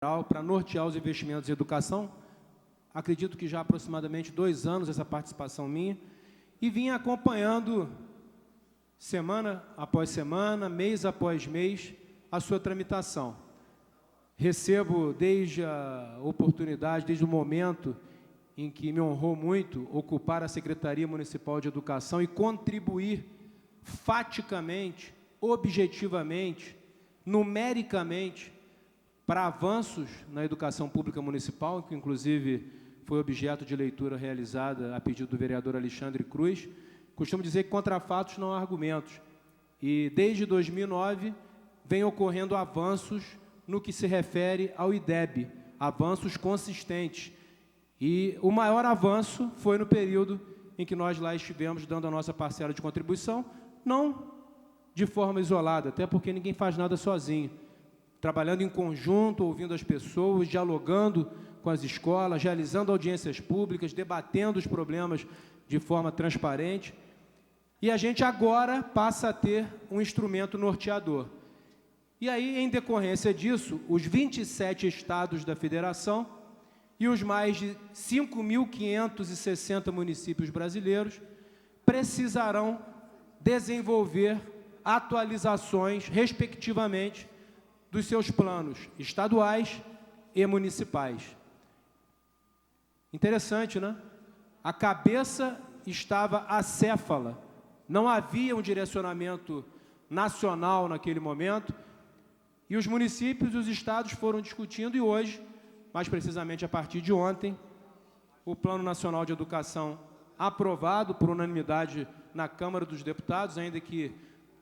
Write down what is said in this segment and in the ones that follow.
para nortear os investimentos em educação. Acredito que já há aproximadamente 2 anos essa participação minha, e vim acompanhando semana após semana, mês após mês, a sua tramitação. Recebo desde a oportunidade, desde o momento em que me honrou muito ocupar a Secretaria Municipal de Educação e contribuir faticamente, objetivamente, numericamente, para avanços na educação pública municipal, que inclusive foi objeto de leitura realizada a pedido do vereador Alexandre Cruz. Costumo dizer que contra fatos não há argumentos. E desde 2009 vem ocorrendo avanços no que se refere ao IDEB, avanços consistentes. E o maior avanço foi no período em que nós lá estivemos dando a nossa parcela de contribuição, não de forma isolada, até porque ninguém faz nada sozinho. Trabalhando em conjunto, ouvindo as pessoas, dialogando com as escolas, realizando audiências públicas, debatendo os problemas de forma transparente. E a gente agora passa a ter um instrumento norteador. E aí, em decorrência disso, os 27 estados da federação e os mais de 5.560 municípios brasileiros precisarão desenvolver atualizações, respectivamente, dos seus planos estaduais e municipais. Interessante, né? A cabeça estava acéfala, não havia um direcionamento nacional naquele momento, e os municípios e os estados foram discutindo, e hoje, mais precisamente a partir de ontem, o Plano Nacional de Educação aprovado por unanimidade na Câmara dos Deputados, ainda que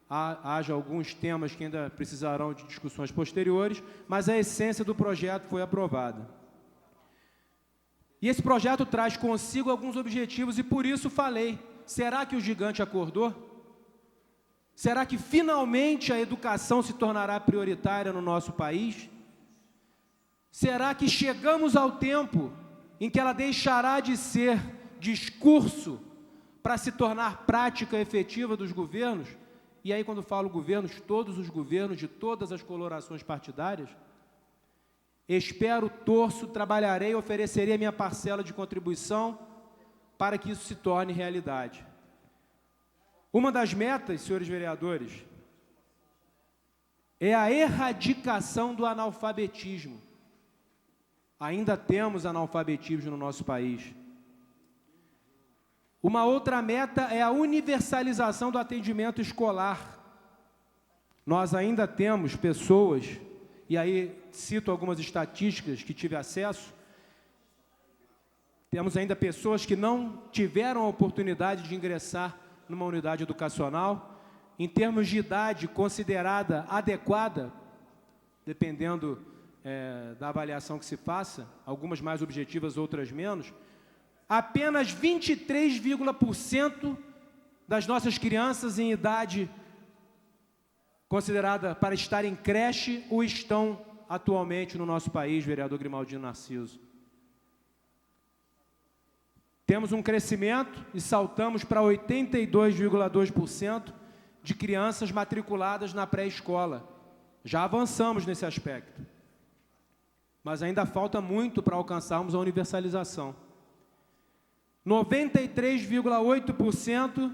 haja alguns temas que ainda precisarão de discussões posteriores, mas a essência do projeto foi aprovada. E esse projeto traz consigo alguns objetivos, e por isso falei, será que o gigante acordou? Será que finalmente a educação se tornará prioritária no nosso país? Será que chegamos ao tempo em que ela deixará de ser discurso para se tornar prática efetiva dos governos? E aí, quando falo governos, todos os governos de todas as colorações partidárias. Espero, torço, trabalharei, oferecerei a minha parcela de contribuição para que isso se torne realidade. Uma das metas, senhores vereadores, é a erradicação do analfabetismo. Ainda temos analfabetismo no nosso país. Uma outra meta é a universalização do atendimento escolar. Nós ainda temos pessoas, e aí cito algumas estatísticas que tive acesso, temos ainda pessoas que não tiveram a oportunidade de ingressar numa unidade educacional, em termos de idade considerada adequada, dependendo da avaliação que se faça, algumas mais objetivas, outras menos, apenas 23% das nossas crianças em idade considerada para estar em creche o estão atualmente no nosso país, vereador Grimaldino Narciso. Temos um crescimento e saltamos para 82,2% de crianças matriculadas na pré-escola. Já avançamos nesse aspecto, mas ainda falta muito para alcançarmos a universalização. 93,8%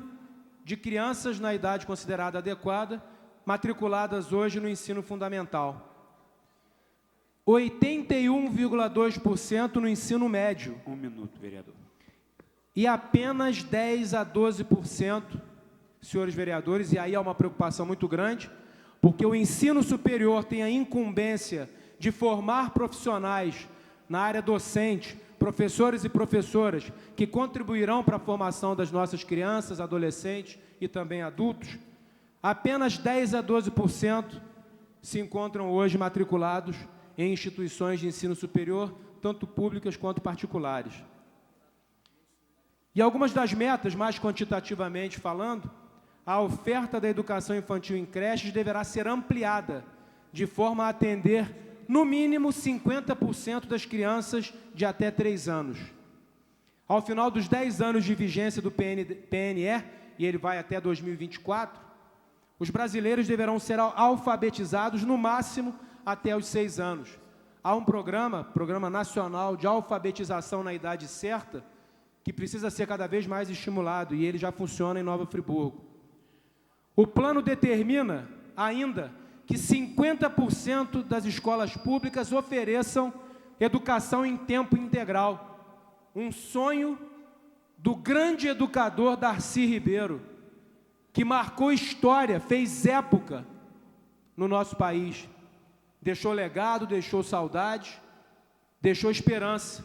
de crianças na idade considerada adequada, matriculadas hoje no ensino fundamental. 81,2% no ensino médio. 1 minuto, vereador. E apenas 10 a 12%, senhores vereadores, e aí há uma preocupação muito grande, porque o ensino superior tem a incumbência de formar profissionais na área docente, professores e professoras que contribuirão para a formação das nossas crianças, adolescentes e também adultos. Apenas 10 a 12% se encontram hoje matriculados em instituições de ensino superior, tanto públicas quanto particulares. E algumas das metas, mais quantitativamente falando, a oferta da educação infantil em creches deverá ser ampliada, de forma a atender, no mínimo, 50% das crianças de até 3 anos. Ao final dos 10 anos de vigência do PNE, e ele vai até 2024, os brasileiros deverão ser alfabetizados, no máximo, até os 6 anos. há um programa nacional de alfabetização na idade certa, que precisa ser cada vez mais estimulado, e ele já funciona em Nova Friburgo. O plano determina ainda que 50% das escolas públicas ofereçam educação em tempo integral, um sonho do grande educador Darcy Ribeiro, que marcou história, fez época no nosso país, deixou legado, deixou saudade, deixou esperança.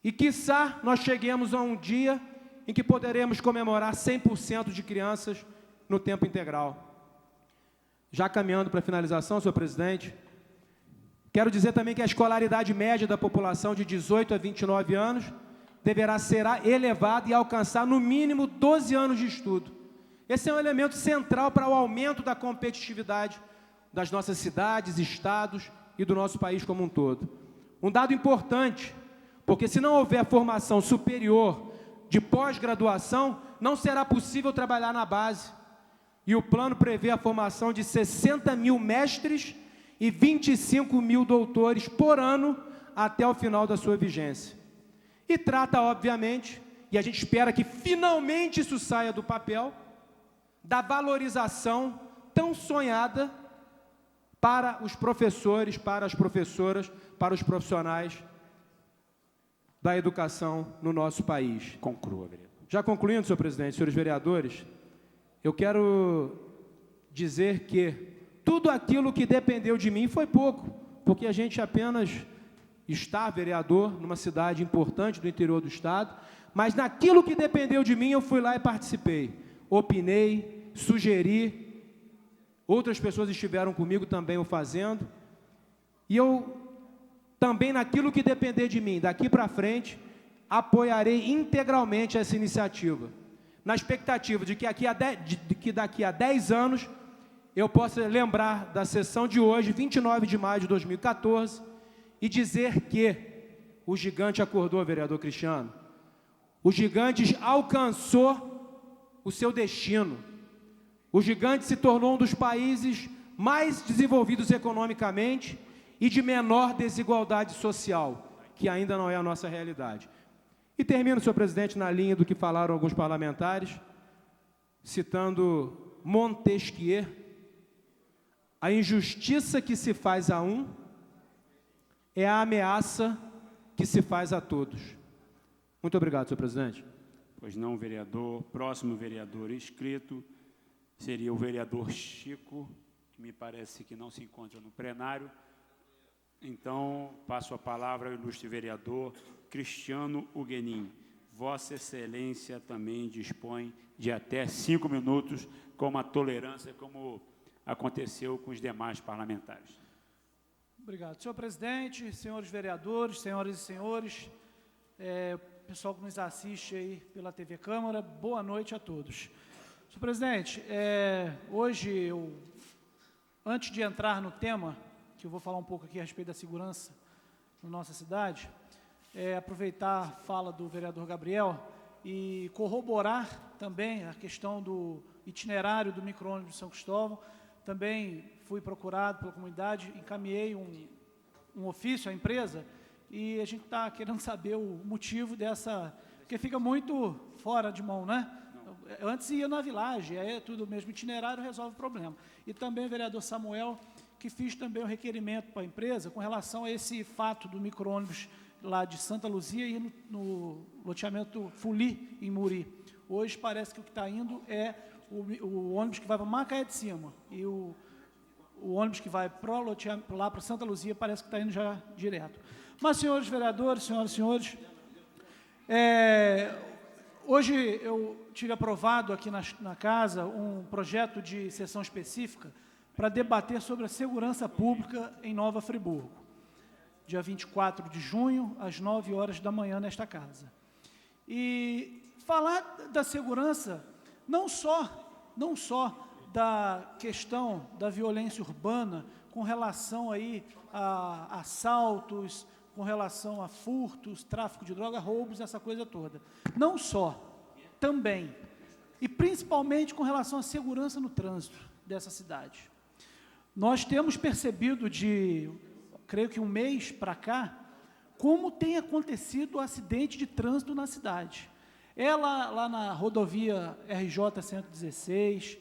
E, quiçá, nós cheguemos a um dia em que poderemos comemorar 100% de crianças no tempo integral. Já caminhando para a finalização, senhor presidente, quero dizer também que a escolaridade média da população de 18 a 29 anos deverá ser elevada e alcançar, no mínimo, 12 anos de estudo. Esse é um elemento central para o aumento da competitividade das nossas cidades, estados e do nosso país como um todo. Um dado importante, porque se não houver formação superior de pós-graduação, não será possível trabalhar na base. E o plano prevê a formação de 60 mil mestres e 25 mil doutores por ano até o final da sua vigência. E trata, obviamente, e a gente espera que finalmente isso saia do papel, da valorização tão sonhada para os professores, para as professoras, para os profissionais da educação no nosso país. Conclua, vereador. Já concluindo, senhor presidente, senhores vereadores, eu quero dizer que tudo aquilo que dependeu de mim foi pouco, porque a gente apenas está vereador numa cidade importante do interior do estado, mas naquilo que dependeu de mim eu fui lá e participei, opinei, sugeri, outras pessoas estiveram comigo também o fazendo, e eu também naquilo que depender de mim, daqui para frente, apoiarei integralmente essa iniciativa, na expectativa de que daqui a 10 anos eu possa lembrar da sessão de hoje, 29 de maio de 2014, e dizer que o gigante acordou, vereador Cristiano. O gigante alcançou o seu destino. O gigante se tornou um dos países mais desenvolvidos economicamente e de menor desigualdade social, que ainda não é a nossa realidade. E termino, senhor presidente, na linha do que falaram alguns parlamentares, citando Montesquieu: a injustiça que se faz a um é a ameaça que se faz a todos. Muito obrigado, senhor presidente. Pois não, vereador. Próximo vereador inscrito seria o vereador Chico, que me parece que não se encontra no plenário. Então, passo a palavra ao ilustre vereador Cristiano Huguenin. Vossa Excelência também dispõe de até 5 minutos, com uma tolerância, como aconteceu com os demais parlamentares. Obrigado. Senhor presidente, senhores vereadores, senhoras e senhores, pessoal que nos assiste aí pela TV Câmara, boa noite a todos. Senhor presidente, hoje, antes de entrar no tema, que eu vou falar um pouco aqui a respeito da segurança na nossa cidade, aproveitar a fala do vereador Gabriel e corroborar também a questão do itinerário do micro-ônibus de São Cristóvão. Também fui procurado pela comunidade, encaminhei um ofício à empresa e a gente está querendo saber o motivo dessa, porque fica muito fora de mão, né? Antes ia na Vilagem, aí é tudo o mesmo itinerário, resolve o problema. E também o vereador Samuel, que fiz também um requerimento para a empresa com relação a esse fato do micro-ônibus lá de Santa Luzia e no loteamento Fuli, em Muri. Hoje parece que o que está indo é o ônibus que vai para Macaé de Cima e o ônibus que vai lá para Santa Luzia parece que está indo já direto. Mas, senhores vereadores, senhoras e senhores, hoje eu tive aprovado aqui na casa um projeto de sessão específica para debater sobre a segurança pública em Nova Friburgo, dia 24 de junho, às 9 horas da manhã, nesta casa. E falar da segurança, não só da questão da violência urbana, com relação aí a assaltos, com relação a furtos, tráfico de droga, roubos, essa coisa toda. Não só, também, e principalmente com relação à segurança no trânsito dessa cidade. Nós temos percebido creio que um mês para cá, como tem acontecido o acidente de trânsito na cidade. Lá na rodovia RJ 116,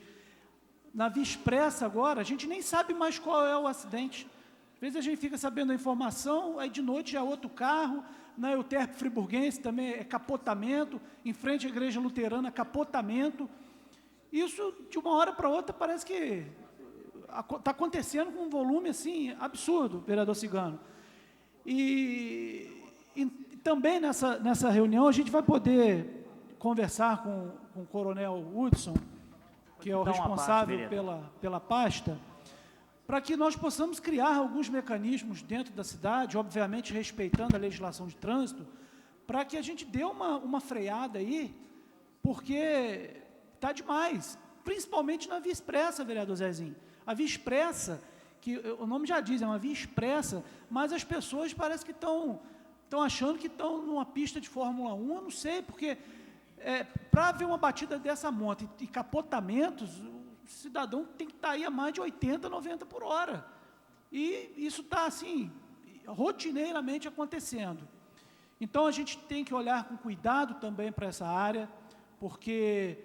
na Via Expressa agora, a gente nem sabe mais qual é o acidente. Às vezes a gente fica sabendo a informação, aí de noite já é outro carro, na Euterpe Friburguense também é capotamento, em frente à Igreja Luterana, capotamento. Isso, de uma hora para outra, parece que está acontecendo com um volume assim absurdo, vereador Cigano. E também nessa reunião a gente vai poder conversar com o coronel Hudson, que é o responsável pela pasta, para que nós possamos criar alguns mecanismos dentro da cidade, obviamente respeitando a legislação de trânsito, para que a gente dê uma freada aí, porque está demais, principalmente na Via Expressa, vereador Zezinho. A Via Expressa, que o nome já diz, é uma via expressa, mas as pessoas parecem que estão achando que estão numa pista de Fórmula 1, eu não sei, porque para ver uma batida dessa monta e capotamentos, o cidadão tem que estar aí a mais de 80, 90 por hora. E isso está, assim, rotineiramente acontecendo. Então, a gente tem que olhar com cuidado também para essa área, porque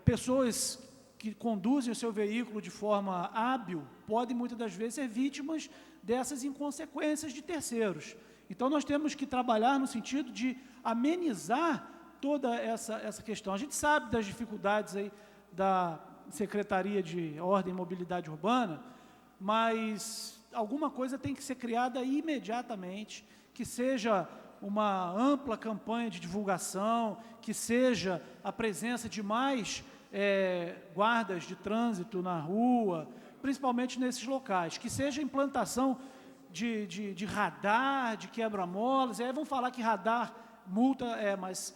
pessoas que conduzem o seu veículo de forma hábil podem, muitas das vezes, ser vítimas dessas inconsequências de terceiros. Então, nós temos que trabalhar no sentido de amenizar toda essa questão. A gente sabe das dificuldades aí da Secretaria de Ordem e Mobilidade Urbana, mas alguma coisa tem que ser criada imediatamente, que seja uma ampla campanha de divulgação, que seja a presença de mais guardas de trânsito na rua, principalmente nesses locais, que seja a implantação de radar, de quebra-molas. Aí vão falar que radar multa, mas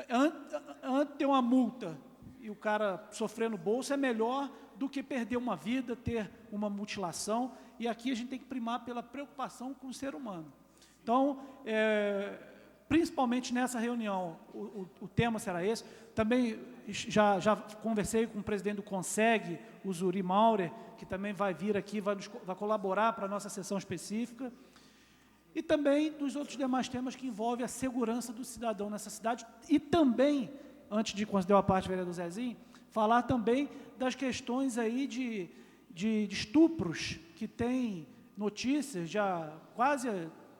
antes de ter uma multa e o cara sofrer no bolso, é melhor do que perder uma vida, ter uma mutilação, e aqui a gente tem que primar pela preocupação com o ser humano. Então, principalmente nessa reunião, o tema será esse. Também já conversei com o presidente do CONSEG, o Zuri Maurer, que também vai vir aqui, vai colaborar para a nossa sessão específica, e também dos outros demais temas que envolvem a segurança do cidadão nessa cidade, e também, antes de considerar a parte do vereador Zezinho, falar também das questões aí de estupros, que tem notícias, já quase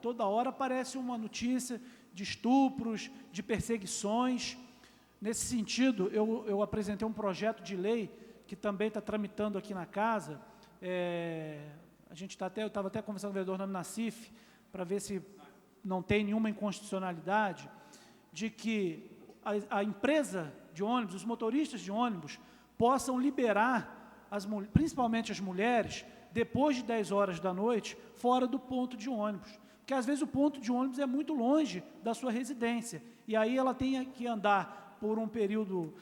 toda hora aparece uma notícia de estupros, de perseguições. Nesse sentido, eu apresentei um projeto de lei que também está tramitando aqui na casa. Eu estava até conversando com o vereador Nami Nassif, para ver se não tem nenhuma inconstitucionalidade, de que a empresa de ônibus, os motoristas de ônibus, possam liberar, principalmente as mulheres, depois de 10 horas da noite, fora do ponto de ônibus. Porque, às vezes, o ponto de ônibus é muito longe da sua residência, e aí ela tem que andar por um período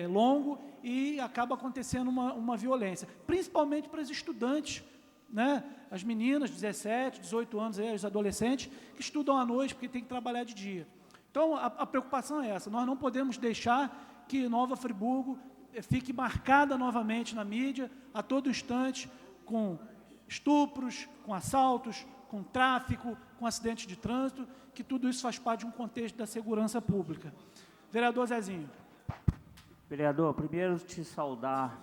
longo e acaba acontecendo uma violência, principalmente para os estudantes, né? As meninas, 17, 18 anos, os adolescentes, que estudam à noite porque tem que trabalhar de dia. Então, a preocupação é essa. Nós não podemos deixar que Nova Friburgo fique marcada novamente na mídia, a todo instante, com estupros, com assaltos, com tráfico, com acidentes de trânsito, que tudo isso faz parte de um contexto da segurança pública. Vereador Zezinho. Vereador, primeiro te saudar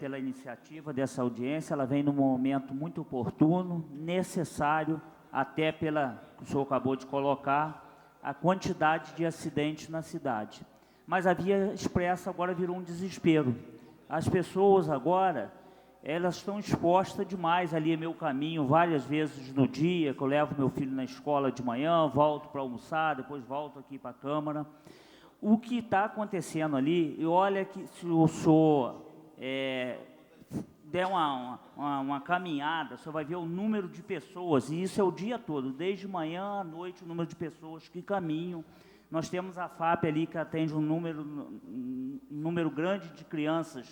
pela iniciativa dessa audiência. Ela vem num momento muito oportuno, necessário, até pela que o senhor acabou de colocar, a quantidade de acidentes na cidade. Mas a Via Expressa agora virou um desespero. As pessoas agora, elas estão expostas demais. Ali é meu caminho várias vezes no dia, que eu levo meu filho na escola de manhã, volto para almoçar, depois volto aqui para a Câmara. O que está acontecendo ali, e olha que se o senhor der uma caminhada, o senhor vai ver o número de pessoas, e isso é o dia todo, desde manhã à noite, o número de pessoas que caminham. Nós temos a FAP ali, que atende um número grande de crianças,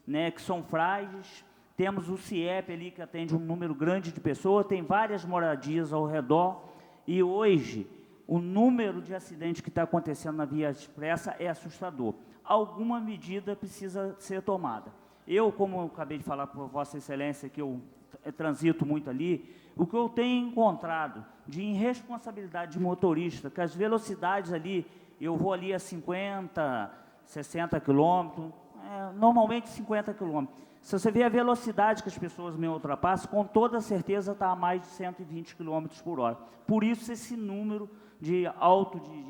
né, que são frágeis. Temos o CIEP ali, que atende um número grande de pessoas, tem várias moradias ao redor, e hoje o número de acidentes que está acontecendo na Via Expressa é assustador. Alguma medida precisa ser tomada. Eu, como eu acabei de falar para Vossa Excelência, que eu transito muito ali, o que eu tenho encontrado de irresponsabilidade de motorista, que as velocidades ali, eu vou ali a 50, 60 quilômetros, normalmente 50 quilômetros. Se você vê a velocidade que as pessoas me ultrapassam, com toda certeza está a mais de 120 km por hora. Por isso, esse número de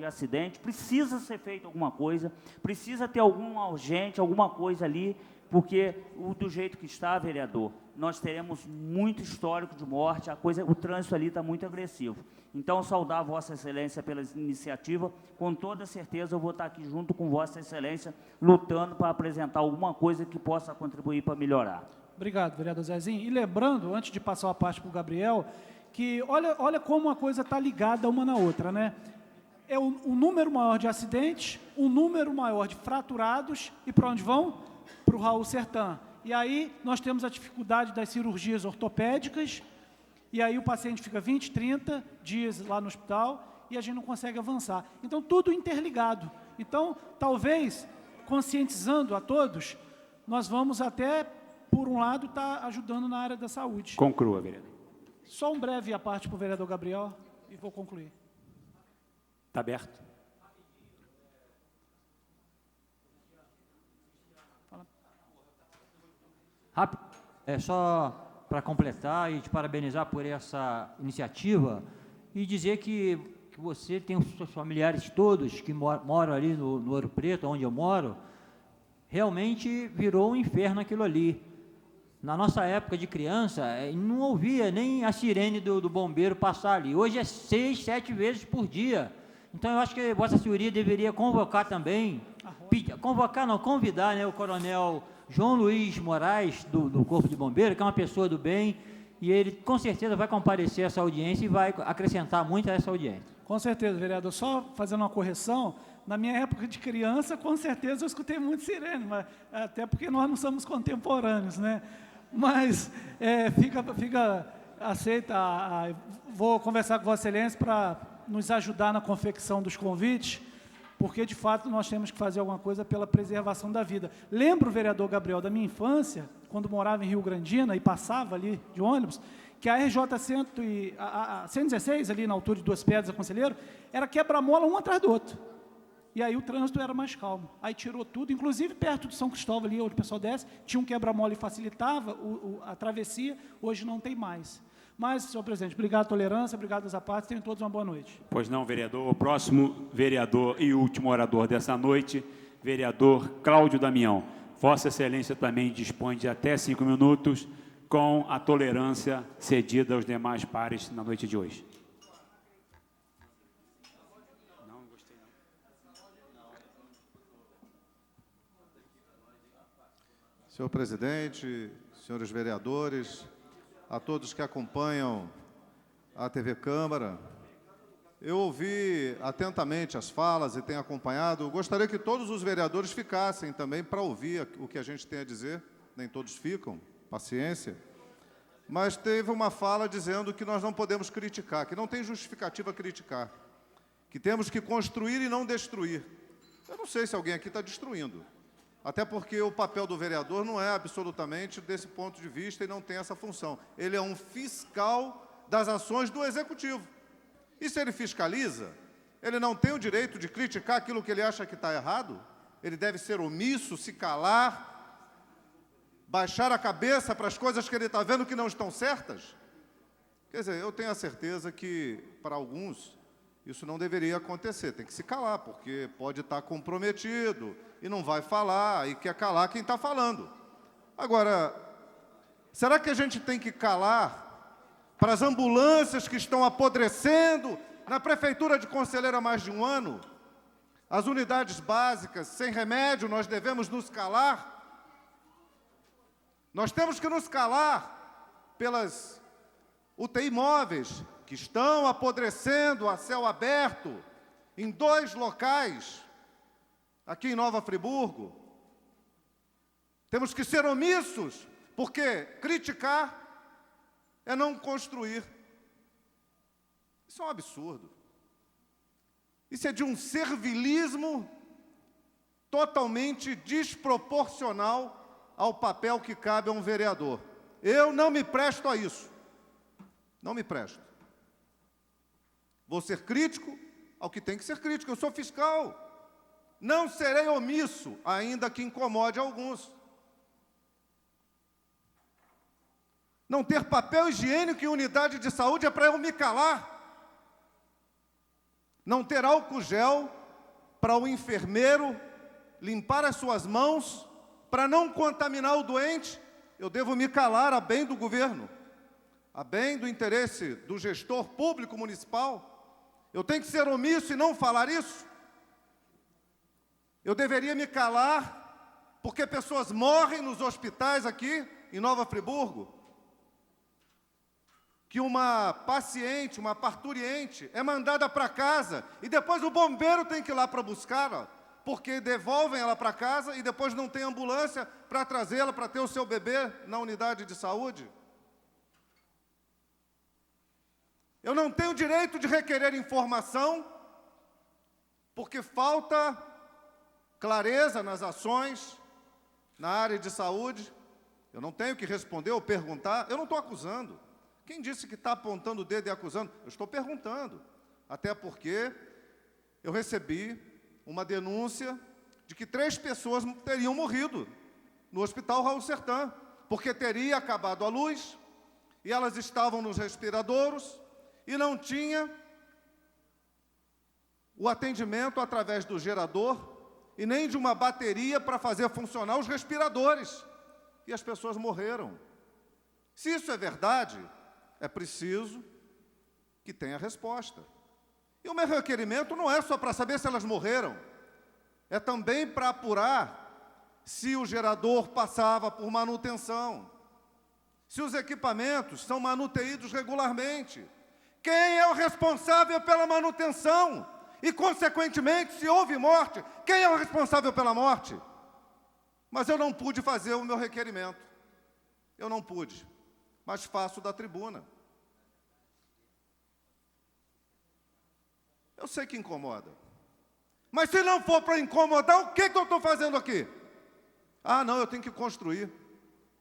acidente, precisa ser feito alguma coisa, precisa ter algum agente, alguma coisa ali, porque do jeito que está, vereador, nós teremos muito histórico de morte, o trânsito ali está muito agressivo. Então, saudar Vossa Excelência pela iniciativa, com toda certeza eu vou estar aqui junto com Vossa Excelência, lutando para apresentar alguma coisa que possa contribuir para melhorar. Obrigado, vereador Zezinho. E lembrando, antes de passar a parte para o Gabriel, que olha como a coisa está ligada uma na outra, né? É um número maior de acidentes, um número maior de fraturados, e para onde vão? Para o Raul Sertã. E aí nós temos a dificuldade das cirurgias ortopédicas, e aí o paciente fica 20, 30 dias lá no hospital, e a gente não consegue avançar. Então, tudo interligado. Então, talvez, conscientizando a todos, nós vamos até, por um lado, estar ajudando na área da saúde. Conclua, vereador. Só um breve à parte para o vereador Gabriel, e vou concluir. Está aberto. Rápido, só para completar e te parabenizar por essa iniciativa e dizer que você tem os seus familiares todos que moram ali no Ouro Preto, onde eu moro, realmente virou um inferno aquilo ali. Na nossa época de criança, não ouvia nem a sirene do bombeiro passar ali. Hoje é 6, 7 vezes por dia. Então, eu acho que Vossa Senhoria deveria convocar também, convidar, né, o coronel João Luiz Moraes, do Corpo de Bombeiros, que é uma pessoa do bem, e ele com certeza vai comparecer a essa audiência e vai acrescentar muito a essa audiência. Com certeza, vereador. Só fazendo uma correção, na minha época de criança, com certeza eu escutei muito sirene, mas, até porque nós não somos contemporâneos, né? Mas fica aceita, vou conversar com Vossa Excelência para nos ajudar na confecção dos convites, porque, de fato, nós temos que fazer alguma coisa pela preservação da vida. Lembro, vereador Gabriel, da minha infância, quando morava em Rio Grandina e passava ali de ônibus, que a RJ 116, ali na altura de Duas Pedras, a Conselheiro, era quebra-mola um atrás do outro. E aí o trânsito era mais calmo. Aí tirou tudo, inclusive perto de São Cristóvão, ali onde o pessoal desce, tinha um quebra-mola e facilitava a travessia, hoje não tem mais. Mas, senhor presidente, obrigado à tolerância, obrigado às partes, tenham todos uma boa noite. Pois não, vereador. O próximo vereador e último orador dessa noite, vereador Cláudio Damião. Vossa Excelência também dispõe de até 5 minutos, com a tolerância cedida aos demais pares na noite de hoje. Não gostei, não. Senhor presidente, senhores vereadores, a todos que acompanham a TV Câmara, eu ouvi atentamente as falas e tenho acompanhado. Gostaria que todos os vereadores ficassem também para ouvir o que a gente tem a dizer. Nem todos ficam, paciência. Mas teve uma fala dizendo que nós não podemos criticar, que não tem justificativa criticar, que temos que construir e não destruir. Eu não sei se alguém aqui está destruindo, até porque o papel do vereador não é absolutamente desse ponto de vista e não tem essa função. Ele é um fiscal das ações do Executivo. E se ele fiscaliza, ele não tem o direito de criticar aquilo que ele acha que está errado? Ele deve ser omisso, se calar, baixar a cabeça para as coisas que ele está vendo que não estão certas? Quer dizer, eu tenho a certeza que, para alguns, isso não deveria acontecer. Tem que se calar, porque pode estar comprometido e não vai falar, e quer calar quem está falando. Agora, será que a gente tem que calar para as ambulâncias que estão apodrecendo na Prefeitura de Conselheiro há mais de um ano? As unidades básicas, sem remédio, nós devemos nos calar? Nós temos que nos calar pelas UTI móveis que estão apodrecendo a céu aberto em 2 locais, aqui em Nova Friburgo. Temos que ser omissos, porque criticar é não construir. Isso é um absurdo. Isso é de um servilismo totalmente desproporcional ao papel que cabe a um vereador. Eu não me presto a isso. Não me presto. Vou ser crítico ao que tem que ser crítico. Eu sou fiscal. Não serei omisso, ainda que incomode alguns. Não ter papel higiênico em unidade de saúde é para eu me calar. Não ter álcool gel para o enfermeiro limpar as suas mãos, para não contaminar o doente, eu devo me calar a bem do governo, a bem do interesse do gestor público municipal. Eu tenho que ser omisso e não falar isso? Eu deveria me calar porque pessoas morrem nos hospitais aqui em Nova Friburgo, que uma paciente, uma parturiente, é mandada para casa e depois o bombeiro tem que ir lá para buscá-la, porque devolvem ela para casa e depois não tem ambulância para trazê-la para ter o seu bebê na unidade de saúde. Eu não tenho direito de requerer informação, porque falta clareza nas ações, na área de saúde. Eu não tenho que responder ou perguntar, eu não estou acusando. Quem disse que está apontando o dedo e acusando? Eu estou perguntando. Até porque eu recebi uma denúncia de que 3 pessoas teriam morrido no Hospital Raul Sertã, porque teria acabado a luz, e elas estavam nos respiradouros, e não tinha o atendimento através do gerador, e nem de uma bateria para fazer funcionar os respiradores. E as pessoas morreram. Se isso é verdade, é preciso que tenha resposta. E o meu requerimento não é só para saber se elas morreram, é também para apurar se o gerador passava por manutenção, se os equipamentos são manutenídos regularmente, quem é o responsável pela manutenção e, consequentemente, se houve morte, quem é o responsável pela morte? Mas eu não pude fazer o meu requerimento, eu não pude, mas faço da tribuna. Eu sei que incomoda. Mas se não for para incomodar, o que eu estou fazendo aqui? Ah, não, eu tenho que construir.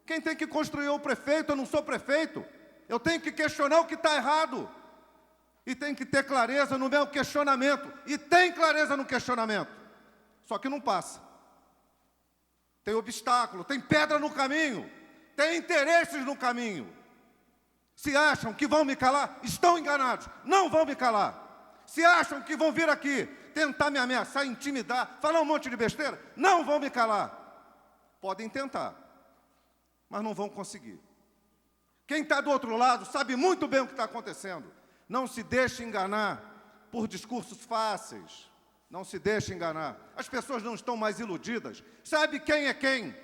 Quem tem que construir é o prefeito, eu não sou prefeito. Eu tenho que questionar o que está errado. E tem que ter clareza no meu questionamento. E tem clareza no questionamento. Só que não passa. Tem obstáculo, tem pedra no caminho, tem interesses no caminho. Se acham que vão me calar, estão enganados. Não vão me calar. Se acham que vão vir aqui tentar me ameaçar, intimidar, falar um monte de besteira, não vão me calar. Podem tentar, mas não vão conseguir. Quem está do outro lado sabe muito bem o que está acontecendo. Não se deixe enganar por discursos fáceis. Não se deixe enganar. As pessoas não estão mais iludidas. Sabe quem é quem?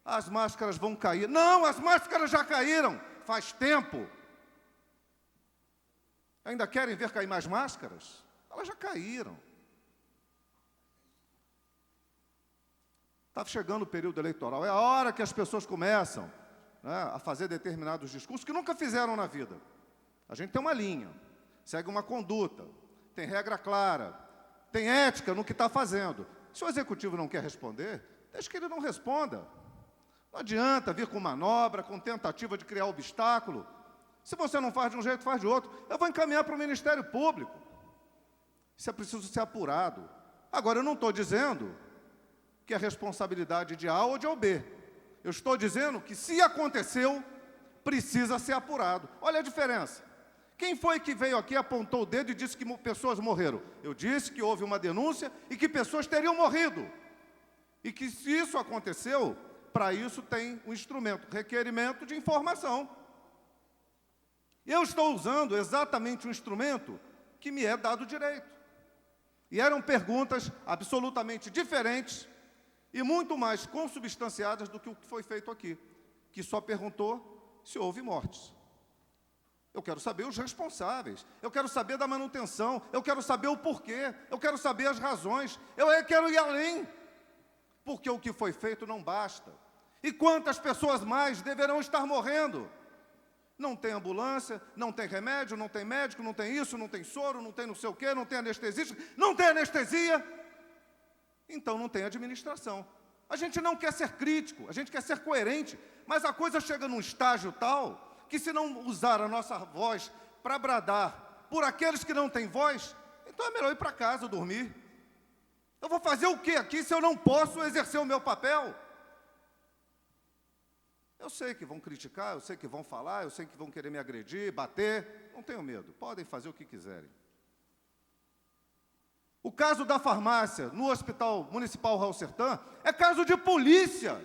As máscaras vão cair. Não, as máscaras já caíram. Faz tempo. Ainda querem ver cair mais máscaras? Elas já caíram. Está chegando o período eleitoral. É a hora que as pessoas começam, né, a fazer determinados discursos que nunca fizeram na vida. A gente tem uma linha, segue uma conduta, tem regra clara, tem ética no que está fazendo. Se o executivo não quer responder, deixa que ele não responda. Não adianta vir com manobra, com tentativa de criar obstáculo. Se você não faz de um jeito, faz de outro. Eu vou encaminhar para o Ministério Público. Isso é preciso ser apurado. Agora, eu não estou dizendo que é responsabilidade de A ou de B. Eu estou dizendo que, se aconteceu, precisa ser apurado. Olha a diferença. Quem foi que veio aqui, apontou o dedo e disse que pessoas morreram? Eu disse que houve uma denúncia e que pessoas teriam morrido. E que, se isso aconteceu, para isso tem um instrumento, requerimento de informação. Eu estou usando exatamente o instrumento que me é dado direito. E eram perguntas absolutamente diferentes e muito mais consubstanciadas do que o que foi feito aqui, que só perguntou se houve mortes. Eu quero saber os responsáveis, eu quero saber da manutenção, eu quero saber o porquê, eu quero saber as razões, eu quero ir além, porque o que foi feito não basta. E quantas pessoas mais deverão estar morrendo? Não tem ambulância, não tem remédio, não tem médico, não tem isso, não tem soro, não tem não sei o quê, não tem anestesista, não tem anestesia. Então não tem administração. A gente não quer ser crítico, a gente quer ser coerente. Mas a coisa chega num estágio tal que, se não usar a nossa voz para bradar por aqueles que não têm voz, então é melhor ir para casa dormir. Eu vou fazer o quê aqui se eu não posso exercer o meu papel? Eu sei que vão criticar, eu sei que vão falar, eu sei que vão querer me agredir, bater. Não tenho medo, podem fazer o que quiserem. O caso da farmácia no Hospital Municipal Raul Sertã é caso de polícia.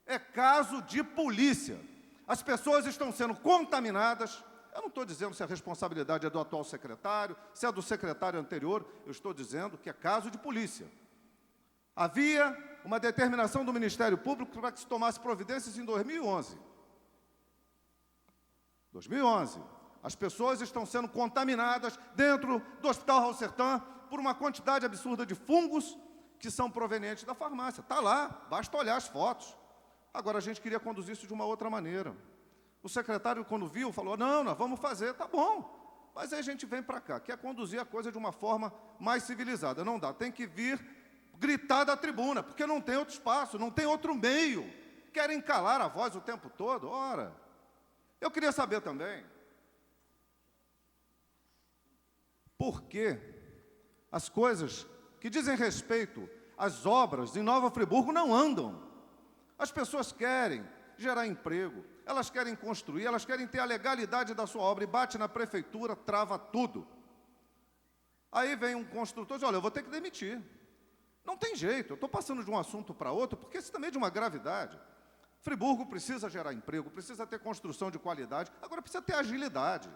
É caso de polícia. As pessoas estão sendo contaminadas. Eu não estou dizendo se a responsabilidade é do atual secretário, se é do secretário anterior. Eu estou dizendo que é caso de polícia. Havia uma determinação do Ministério Público para que se tomasse providências em 2011. 2011. As pessoas estão sendo contaminadas dentro do Hospital Raul Sertã por uma quantidade absurda de fungos que são provenientes da farmácia. Está lá, basta olhar as fotos. Agora, a gente queria conduzir isso de uma outra maneira. O secretário, quando viu, falou, não, nós vamos fazer, tá bom. Mas aí a gente vem para cá, quer conduzir a coisa de uma forma mais civilizada. Não dá, tem que vir gritar da tribuna, porque não tem outro espaço, não tem outro meio. Querem calar a voz o tempo todo? Ora, eu queria saber também, por que as coisas que dizem respeito às obras em Nova Friburgo não andam? As pessoas querem gerar emprego, elas querem construir, elas querem ter a legalidade da sua obra e bate na prefeitura, trava tudo. Aí vem um construtor e diz, olha, eu vou ter que demitir. Não tem jeito, eu estou passando de um assunto para outro, porque isso também é de uma gravidade. Friburgo precisa gerar emprego, precisa ter construção de qualidade, agora precisa ter agilidade.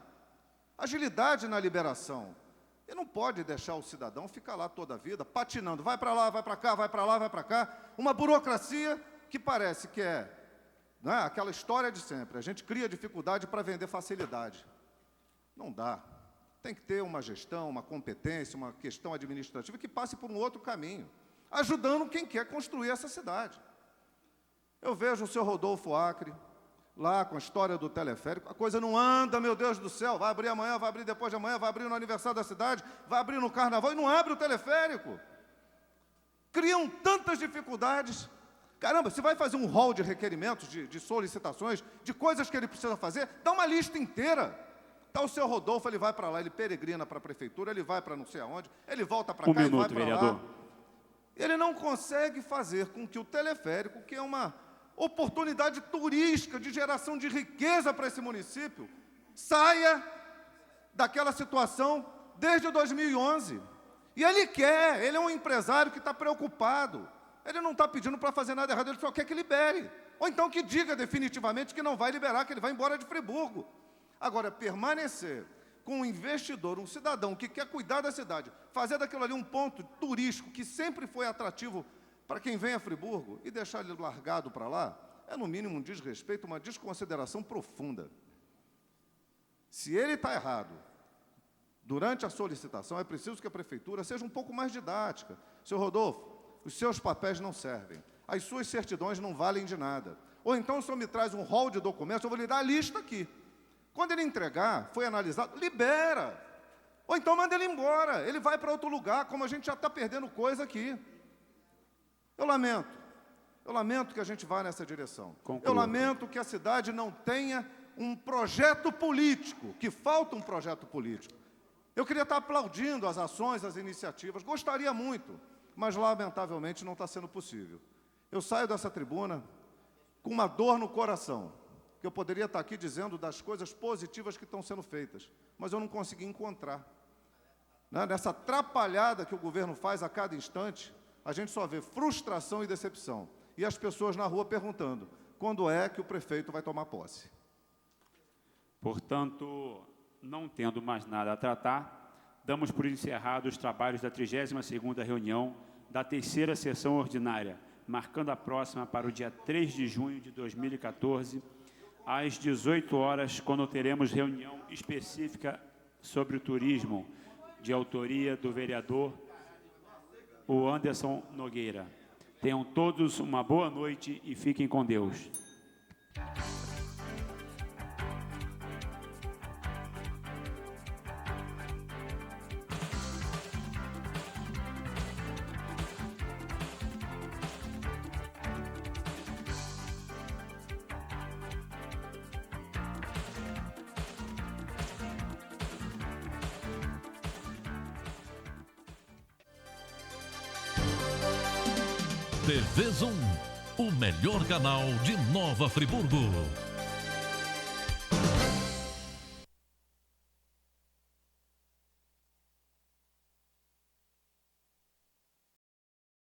Agilidade na liberação. E não pode deixar o cidadão ficar lá toda a vida, patinando, vai para lá, vai para cá, vai para lá, vai para cá. Uma burocracia que parece que é, né, aquela história de sempre. A gente cria dificuldade para vender facilidade. Não dá. Tem que ter uma gestão, uma competência, uma questão administrativa que passe por um outro caminho, ajudando quem quer construir essa cidade. Eu vejo o senhor Rodolfo Acre, lá com a história do teleférico, a coisa não anda, meu Deus do céu, vai abrir amanhã, vai abrir depois de amanhã, vai abrir no aniversário da cidade, vai abrir no carnaval e não abre o teleférico. Criam tantas dificuldades. Caramba, se vai fazer um rol de requerimentos, de solicitações, de coisas que ele precisa fazer, dá uma lista inteira. Está o seu Rodolfo, ele vai para lá, ele peregrina para a prefeitura, ele vai para não sei aonde, ele volta para cá e vai para lá. Ele não consegue fazer com que o teleférico, que é uma oportunidade turística de geração de riqueza para esse município, saia daquela situação desde 2011. E ele quer, ele é um empresário que está preocupado. Ele não está pedindo para fazer nada errado, ele só quer que libere. Ou então que diga definitivamente que não vai liberar, que ele vai embora de Friburgo. Agora, permanecer com um investidor, um cidadão que quer cuidar da cidade, fazer daquilo ali um ponto turístico que sempre foi atrativo para quem vem a Friburgo e deixar ele largado para lá, é no mínimo um desrespeito, uma desconsideração profunda. Se ele está errado, durante a solicitação, é preciso que a prefeitura seja um pouco mais didática. Senhor Rodolfo, os seus papéis não servem, as suas certidões não valem de nada. Ou então o senhor me traz um rol de documentos, eu vou lhe dar a lista aqui. Quando ele entregar, foi analisado, libera. Ou então manda ele embora, ele vai para outro lugar, como a gente já está perdendo coisa aqui. Eu lamento que a gente vá nessa direção. Conclua. Eu lamento que a cidade não tenha um projeto político, que falta um projeto político. Eu queria estar aplaudindo as ações, as iniciativas, gostaria muito, mas lamentavelmente não está sendo possível. Eu saio dessa tribuna com uma dor no coração, que eu poderia estar aqui dizendo das coisas positivas que estão sendo feitas, mas eu não consegui encontrar. Nessa atrapalhada que o governo faz a cada instante, a gente só vê frustração e decepção. E as pessoas na rua perguntando, quando é que o prefeito vai tomar posse? Portanto, não tendo mais nada a tratar, damos por encerrados os trabalhos da 32ª reunião da 3ª sessão ordinária, marcando a próxima para o dia 3 de junho de 2014, às 18 horas, quando teremos reunião específica sobre o turismo, de autoria do vereador o Anderson Nogueira. Tenham todos uma boa noite e fiquem com Deus. TV Zoom, o melhor canal de Nova Friburgo.